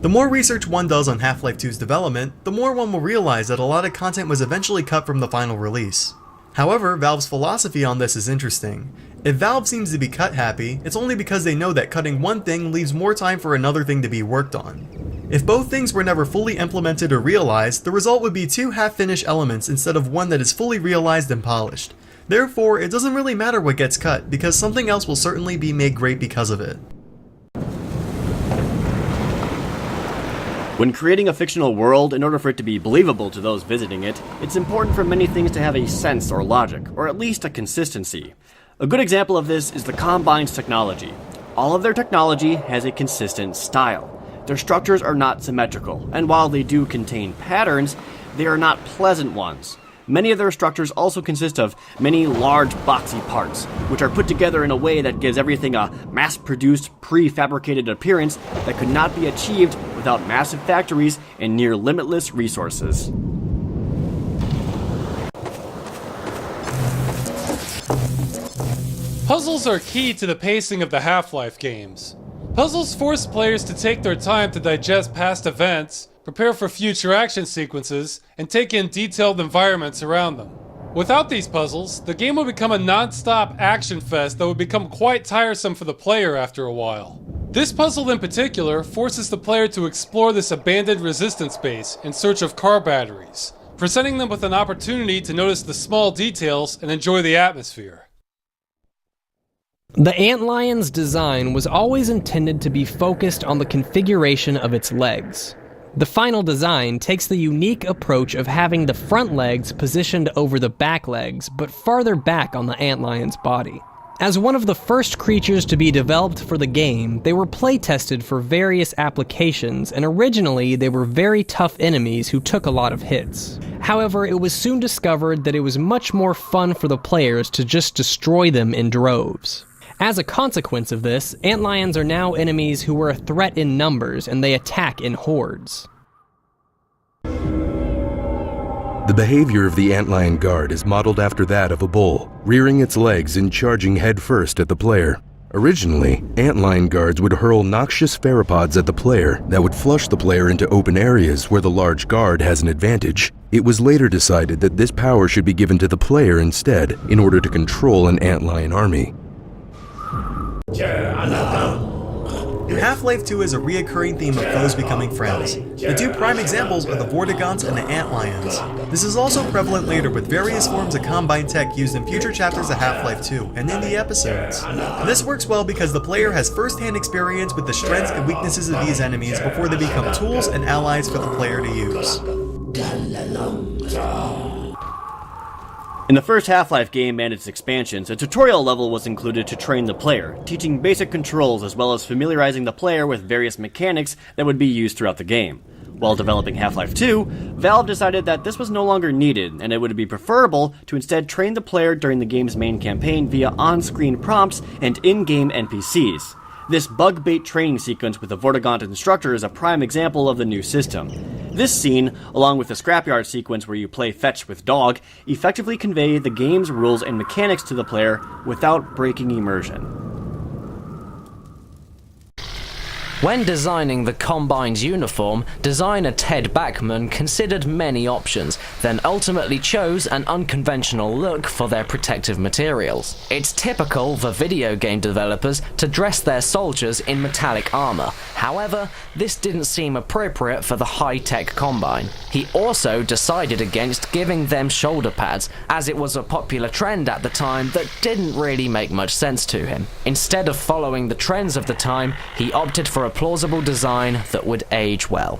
The more research one does on Half-Life 2's development, the more one will realize that a lot of content was eventually cut from the final release. However, Valve's philosophy on this is interesting. If Valve seems to be cut happy, it's only because they know that cutting one thing leaves more time for another thing to be worked on. If both things were never fully implemented or realized, the result would be two half-finished elements instead of one that is fully realized and polished. Therefore, it doesn't really matter what gets cut, because something else will certainly be made great because of it. When creating a fictional world, in order for it to be believable to those visiting it, it's important for many things to have a sense or logic, or at least a consistency. A good example of this is the Combine's technology. All of their technology has a consistent style. Their structures are not symmetrical, and while they do contain patterns, they are not pleasant ones. Many of their structures also consist of many large boxy parts, which are put together in a way that gives everything a mass-produced, prefabricated appearance that could not be achieved without massive factories and near limitless resources. Puzzles are key to the pacing of the Half-Life games. Puzzles force players to take their time to digest past events, prepare for future action sequences, and take in detailed environments around them. Without these puzzles, the game would become a non-stop action fest that would become quite tiresome for the player after a while. This puzzle in particular forces the player to explore this abandoned resistance base in search of car batteries, presenting them with an opportunity to notice the small details and enjoy the atmosphere. The Antlion's design was always intended to be focused on the configuration of its legs. The final design takes the unique approach of having the front legs positioned over the back legs, but farther back on the Antlion's body. As one of the first creatures to be developed for the game, they were play-tested for various applications, and originally they were very tough enemies who took a lot of hits. However, it was soon discovered that it was much more fun for the players to just destroy them in droves. As a consequence of this, Antlions are now enemies who are a threat in numbers, and they attack in hordes. The behavior of the Antlion guard is modeled after that of a bull, rearing its legs and charging headfirst at the player. Originally, Antlion guards would hurl noxious pheropods at the player that would flush the player into open areas where the large guard has an advantage. It was later decided that this power should be given to the player instead, in order to control an Antlion army. Half-Life 2 is a reoccurring theme of foes becoming friends. The two prime examples are the Vortigaunts and the Antlions. This is also prevalent later with various forms of Combine tech used in future chapters of Half-Life 2 and in the episodes. This works well because the player has first-hand experience with the strengths and weaknesses of these enemies before they become tools and allies for the player to use. In the first Half-Life game and its expansions, a tutorial level was included to train the player, teaching basic controls as well as familiarizing the player with various mechanics that would be used throughout the game. While developing Half-Life 2, Valve decided that this was no longer needed, and it would be preferable to instead train the player during the game's main campaign via on-screen prompts and in-game NPCs. This bug bait training sequence with the Vortigaunt instructor is a prime example of the new system. This scene, along with the scrapyard sequence where you play fetch with dog, effectively convey the game's rules and mechanics to the player without breaking immersion. When designing the Combine's uniform, designer Ted Bachman considered many options, then ultimately chose an unconventional look for their protective materials. It's typical for video game developers to dress their soldiers in metallic armor. However, this didn't seem appropriate for the high-tech Combine. He also decided against giving them shoulder pads, as it was a popular trend at the time that didn't really make much sense to him. Instead of following the trends of the time, he opted for a plausible design that would age well.